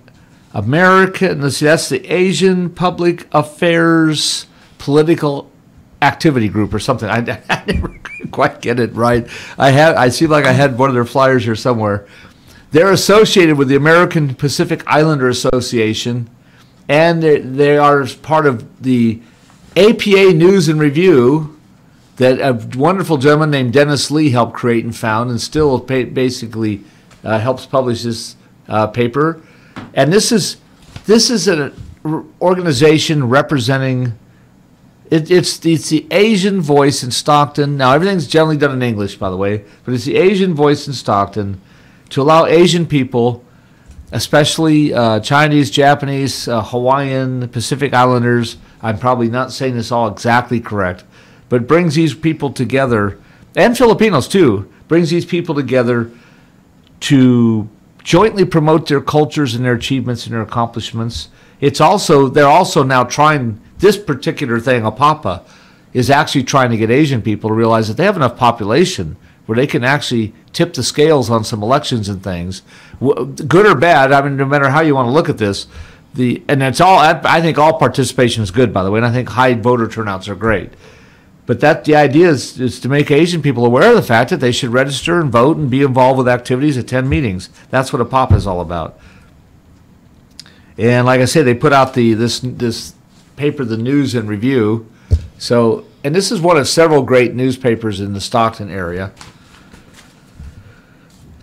that's the Asian Public Affairs Political Activity Group or something. I never quite get it right. I seem like I had one of their flyers here somewhere. They're associated with the American Pacific Islander Association, and they are part of the APA News and Review that a wonderful gentleman named Dennis Lee helped create and found, and still basically helps publish this paper. And this is an organization representing. It's the Asian voice in Stockton. Now, everything's generally done in English, by the way, but it's the Asian voice in Stockton to allow Asian people, especially Chinese, Japanese, Hawaiian, Pacific Islanders. I'm probably not saying this all exactly correct, but brings these people together, and Filipinos too, brings these people together to jointly promote their cultures and their achievements and their accomplishments. They're also now trying. This particular thing, APAPA, is actually trying to get Asian people to realize that they have enough population where they can actually tip the scales on some elections and things, good or bad. I mean, no matter how you want to look at this, and it's all. I think all participation is good, by the way, and I think high voter turnouts are great. But the idea is to make Asian people aware of the fact that they should register and vote and be involved with activities, attend meetings. That's what APAPA is all about. And like I say, they put out this paper, the News and Review. So, and this is one of several great newspapers in the Stockton area.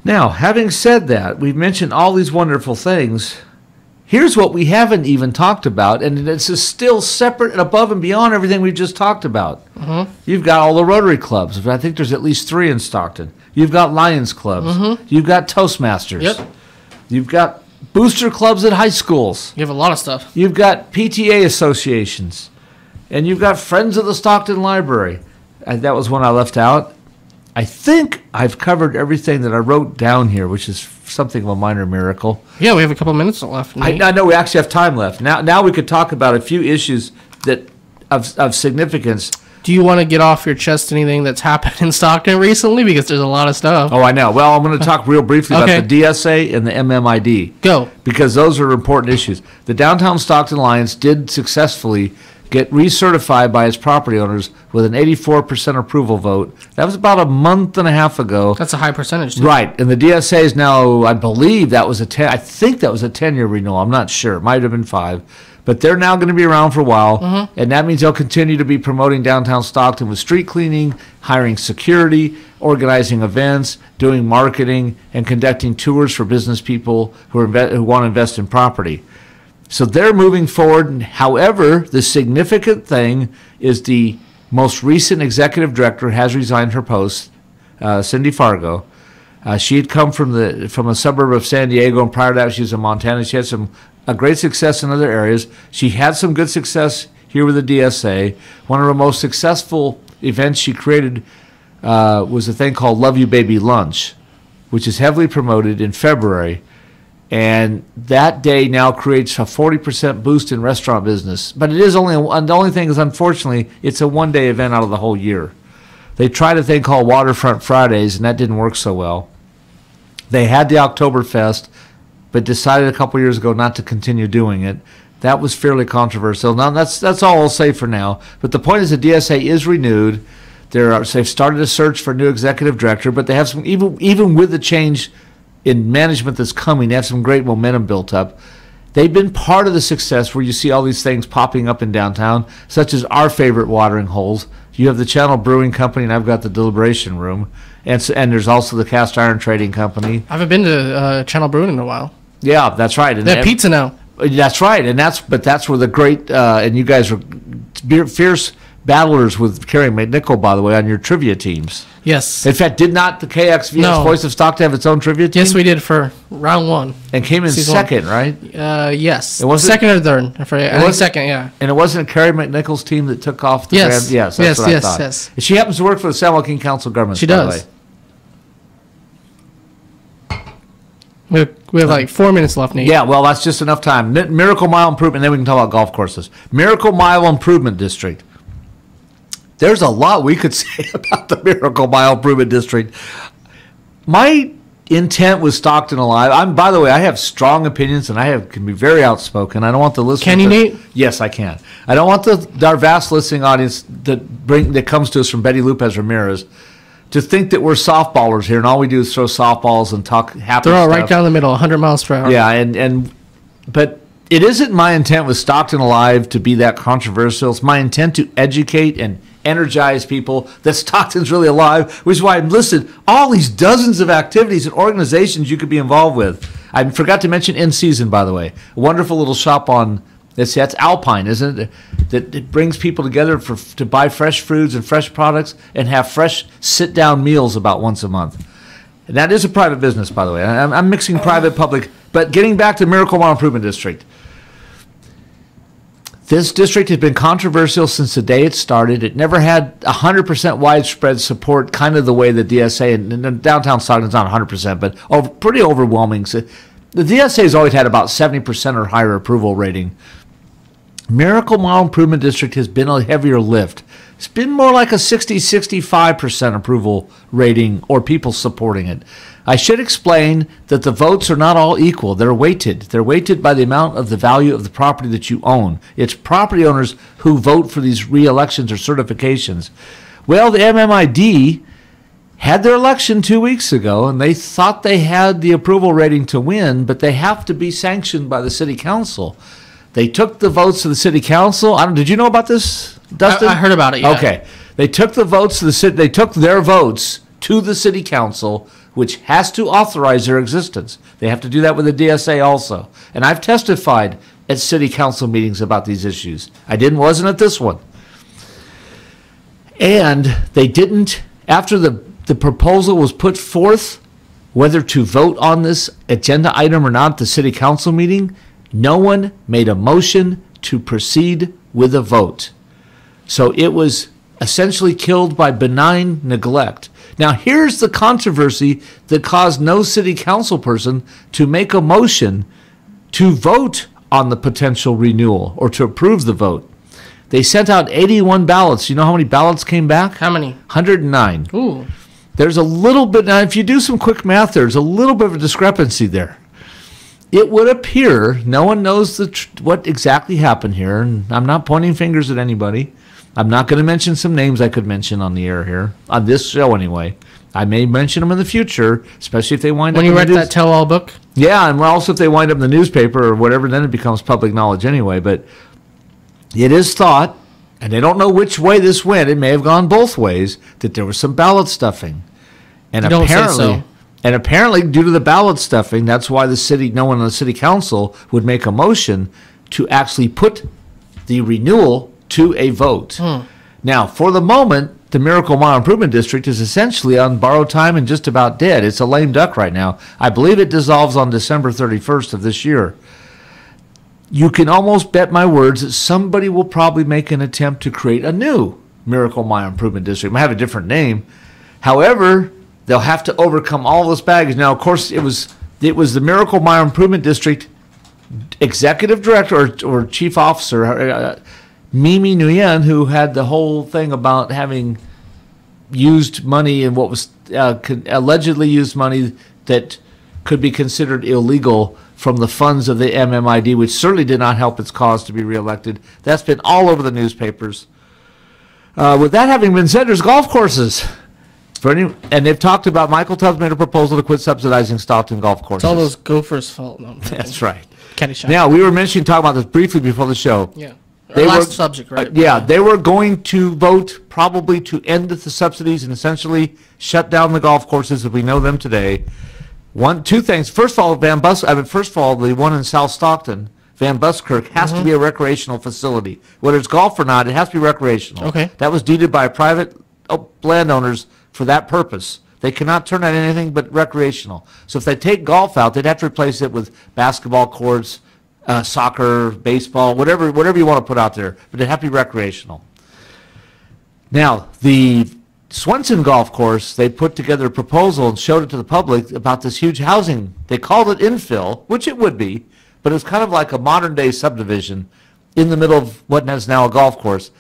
Now, having said that, we've mentioned all these wonderful things. Here's what we haven't even talked about, and this is still separate and above and beyond everything we've just talked about. You've got all the Rotary clubs. I think there's at least 3 in Stockton. You've got Lions clubs. You've got Toastmasters. Yep. You've got booster clubs at high schools. You have a lot of stuff. You've got PTA associations. And you've got Friends of the Stockton Library. That was one I left out. I think I've covered everything that I wrote down here, which is something of a minor miracle. Yeah, we have a couple minutes left. I know we actually have time left. Now we could talk about a few issues that of significance. Do you want to get off your chest anything that's happened in Stockton recently? Because there's a lot of stuff. Oh, I know. Well, I'm going to talk real briefly about the DSA and the MMID. Go. Because those are important issues. The Downtown Stockton Lions did successfully get recertified by its property owners with an 84% approval vote. That was about a month and a half ago. That's a high percentage, too. Right. And the DSA is now, I believe that was I think that was a 10-year renewal. I'm not sure. It might have been 5. But they're now going to be around for a while, and that means they'll continue to be promoting downtown Stockton with street cleaning, hiring security, organizing events, doing marketing, and conducting tours for business people who want to invest in property. So they're moving forward. However, the significant thing is the most recent executive director has resigned her post, Cindy Fargo. She had come from a suburb of San Diego, and prior to that, she was in Montana. She had a great success in other areas. She had some good success here with the DSA. One of her most successful events she created was a thing called Love You Baby Lunch, which is heavily promoted in February. And that day now creates a 40% boost in restaurant business. But it is the only thing is, unfortunately, it's a one-day event out of the whole year. They tried a thing called Waterfront Fridays, and that didn't work so well. They had the Oktoberfest, but decided a couple years ago not to continue doing it. That was fairly controversial. Now, that's all I'll say for now. But the point is the DSA is renewed. They've started a search for a new executive director, but they have some, even with the change in management that's coming, they have some great momentum built up. They've been part of the success where you see all these things popping up in downtown, such as our favorite watering holes. You have the Channel Brewing Company, and I've got the Deliberation Room. And there's also the Cast Iron Trading Company. I haven't been to Channel Brewing in a while. Yeah, that's right. And they have pizza now. That's right, but that's where the great and you guys are fierce battlers with Kerry McNichol, by the way, on your trivia teams. Yes. In fact, did not the KXVS Voice of Stockton have its own trivia team? Yes, we did for round one. And came in second, right? Yes. It wasn't second or third. I think second, yeah. And it wasn't Kerry McNichol's team that took off the grand? Yes, that's what I thought. Yes. She happens to work for the San Joaquin Council of Governments, she does. We have like 4 minutes left, Nate. Yeah, well, that's just enough time. Miracle Mile Improvement, then we can talk about golf courses. Miracle Mile Improvement District. There's a lot we could say about the Miracle Mile Improvement District. My intent with Stockton Alive, by the way, I have strong opinions, and can be very outspoken. I don't want the listeners. Can you, Nate? Yes, I can. I don't want our vast listening audience that comes to us from Betty Lopez Ramirez to think that we're softballers here, and all we do is throw softballs and talk happy Throw it stuff. right down the middle, 100 miles per hour. Yeah, but it isn't my intent with Stockton Alive to be that controversial. It's my intent to educate and energize people that Stockton's really alive, which is why I've listed all these dozens of activities and organizations you could be involved with. I forgot to mention In Season, by the way. A wonderful little shop that's Alpine, isn't it? That it brings people together to buy fresh foods and fresh products and have fresh sit-down meals about once a month. And that is a private business, by the way. I'm mixing private, public. But getting back to Miracle Mile Improvement District. This district has been controversial since the day it started. It never had 100% widespread support, kind of the way the DSA, and downtown Stockton's not 100%, but pretty overwhelming. So the DSA has always had about 70% or higher approval rating. Miracle Mile Improvement District has been a heavier lift. It's been more like a 60-65% approval rating or people supporting it. I should explain that the votes are not all equal. They're weighted. They're weighted by the amount of the value of the property that you own. It's property owners who vote for these re-elections or certifications. Well, the MMID had their election 2 weeks ago, and they thought they had the approval rating to win, but they have to be sanctioned by the city council. They took the votes to the city council. Did you know about this, Dustin? I heard about it, yeah. Okay. They took the votes to the city. They took their votes to the city council, which has to authorize their existence. They have to do that with the DSA also. And I've testified at city council meetings about these issues. Wasn't at this one. And they didn't, after the proposal was put forth, whether to vote on this agenda item or not at the city council meeting, no one made a motion to proceed with a vote. So it was essentially killed by benign neglect. Now, here's the controversy that caused no city council person to make a motion to vote on the potential renewal or to approve the vote. They sent out 81 ballots. You know how many ballots came back? How many? 109. Ooh. There's a little bit, now if you do some quick math, there's a little bit of a discrepancy there. It would appear, no one knows what exactly happened here, and I'm not pointing fingers at anybody, I'm not going to mention some names I could mention on the air here, on this show anyway. I may mention them in the future, especially if they wind up When you write that tell-all book? Yeah, and also if they wind up in the newspaper or whatever, then it becomes public knowledge anyway. But it is thought, and they don't know which way this went, it may have gone both ways, that there was some ballot stuffing. And Don't say so. And apparently, due to the ballot stuffing, that's why no one on the city council would make a motion to actually put the renewal to a vote. Now, for the moment, the Miracle Mile Improvement District is essentially on borrowed time and just about dead. It's a lame duck right now. I believe it dissolves on December 31st of this year. You can almost bet my words that somebody will probably make an attempt to create a new Miracle Mile Improvement District. It might have a different name. However, they'll have to overcome all this baggage. Now, of course, it was the Miracle Mile Improvement District executive director or chief officer, Mimi Nguyen, who had the whole thing about having used money and what was allegedly used money that could be considered illegal from the funds of the MMID, which certainly did not help its cause to be reelected. That's been all over the newspapers. With that having been said, there's golf courses. And they've talked about Michael Tubbs made a proposal to quit subsidizing Stockton golf courses. It's all those Gophers' fault. No, that's right. Caddyshack. Now, we were talking about this briefly before the show. Yeah. Last subject, right? They were going to vote probably to end the subsidies and essentially shut down the golf courses as we know them today. Two things. First of all, the one in South Stockton, Van Buskirk, has to be a recreational facility. Whether it's golf or not, it has to be recreational. Okay. That was deeded by private landowners for that purpose. They cannot turn out anything but recreational. So if they take golf out, they'd have to replace it with basketball courts, soccer, baseball, whatever you want to put out there. But it'd have to be recreational. Now, the Swenson Golf Course, they put together a proposal and showed it to the public about this huge housing. They called it infill, which it would be, but it's kind of like a modern-day subdivision in the middle of what is now a golf course.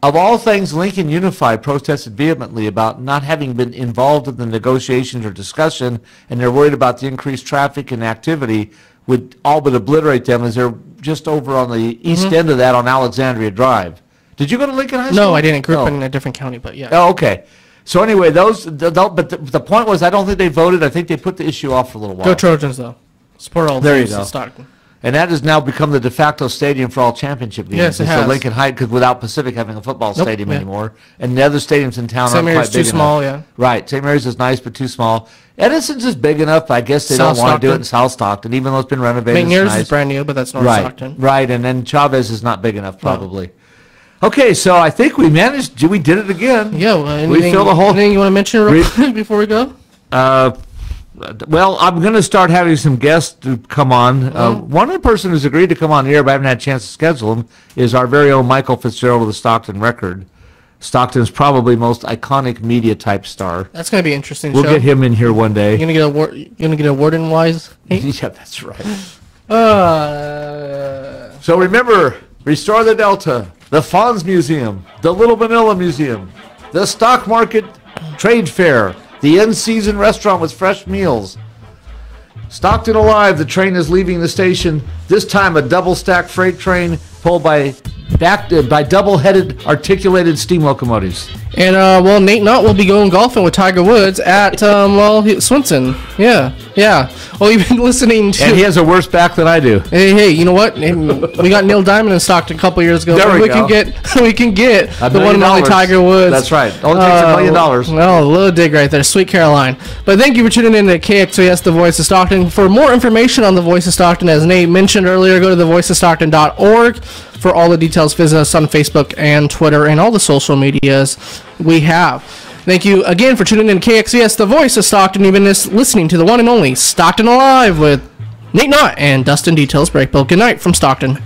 Of all things, Lincoln Unified protested vehemently about not having been involved in the negotiations or discussion, and they're worried about the increased traffic and activity would all but obliterate them as they're just over on the east end of that on Alexandria Drive. Did you go to Lincoln High School? No, I didn't. Grew up in a different county, but yeah. Oh, okay. So anyway, but the point was, I don't think they voted. I think they put the issue off for a little while. Go Trojans, though. Support all there you teams go. in Stockton. And that has now become the de facto stadium for all championship games. Yes, it has. So Lincoln Heights, because without Pacific having a football stadium anymore, and the other stadiums in town aren't quite big enough. St. Mary's too small, yeah. Right. St. Mary's is nice, but too small. Edison's is big enough. I guess they don't want to do it in South Stockton, even though it's been renovated. McNair's is brand new, but that's North Stockton. Right, and then Chavez is not big enough, probably. Okay, so I think we managed. We did it again. Yeah, we filled a whole. Anything you want to mention real quick before we go? Well, I'm going to start having some guests to come on. One of the person who's agreed to come on the air, but I haven't had a chance to schedule him, is our very own Michael Fitzgerald of the Stockton Record. Stockton's probably most iconic media type star. That's going to be interesting. We'll get him in here one day. You're going to get a warden wise? Yeah, that's right. So remember, restore the Delta, the Fonz Museum, the Little Manila Museum, the Stock Market Trade Fair, the in-season restaurant with fresh meals. Stockton Alive, the train is leaving the station. This time a double-stack freight train pulled by double-headed articulated steam locomotives. And, Nate Knodt will be going golfing with Tiger Woods at, Swenson. Yeah. Well, you've been listening to... And he has a worse back than I do. Hey, you know what? We got Neil Diamond in Stockton a couple years ago. There we go. We can get the one and only Tiger Woods. That's right. Only takes $1 million. Oh, a little dig right there. Sweet Caroline. But thank you for tuning in to KXVS, The Voice of Stockton. For more information on The Voice of Stockton, as Nate mentioned earlier, go to thevoiceofstockton.org. For all the details, visit us on Facebook and Twitter and all the social medias we have. Thank you again for tuning in to KXVS, The Voice of Stockton. You've been listening to the one and only Stockton Alive with Nate Knodt and Dustin Details Breakbill. Good night from Stockton.